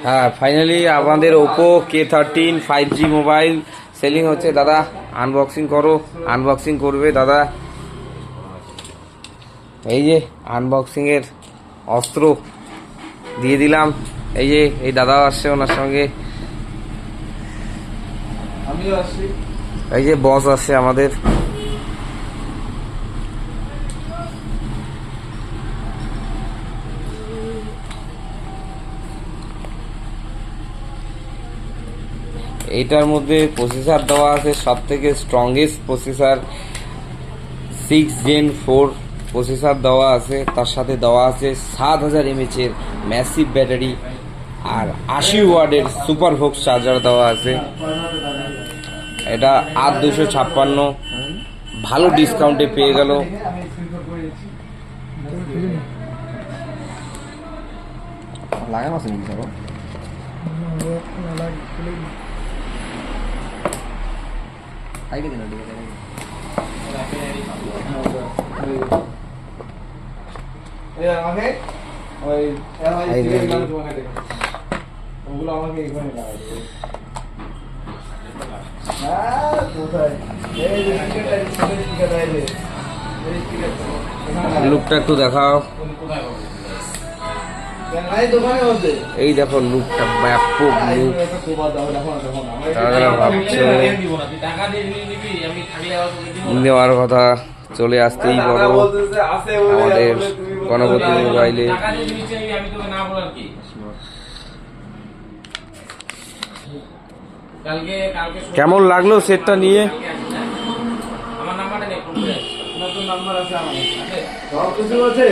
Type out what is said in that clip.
হ্যাঁ, ফাইনালি আমাদের Oppo K13 5G mobile selling হচ্ছে। দাদা আনবক্সিং করো। আনবক্সিং করবে দাদা। এই যে আনবক্সিং এর অস্ত্র দিয়ে দিলাম। এই যে এই দাদাও আসছে ওনার সঙ্গে, আমিও আসছি। এই যে বস আসছে আমাদের। এইটার মধ্যে প্রসেসর দেওয়া আছে সব থেকে স্ট্রংগেস্ট প্রসেসর 6 Gen 4 প্রসেসর দেওয়া আছে। তার সাথে দেওয়া আছে 7000 mAh এর ম্যাসিভ ব্যাটারি আর 80 ওয়াটের সুপার ভোক্স চার্জার দেওয়া আছে। এটা 8256 ভালো ডিসকাউন্টে পেয়ে গেল। লাগানো আছে নাকি সব? আইগে দিন ঠিক আছে। এই আমাকে ওই এমআই তোমাকে দেখো। ওগুলো আমাকে এখানে লাগাই দিও। হ্যাঁ কোথায়? এই যে স্টিকার আছে। এই স্টিকার লুকটা একটু দেখাও। এই দেখো লুকটা, ব্যাপক লুক। তারা ভাবছে নেওয়ার কথা, চলে আসতেই বড় আমাদের গণপতি মোবাইলে। কেমন লাগলো সেটটা নিয়ে? আমার নাম্বারটা নতুন নাম্বার আছে আমার, সব কিছু আছে।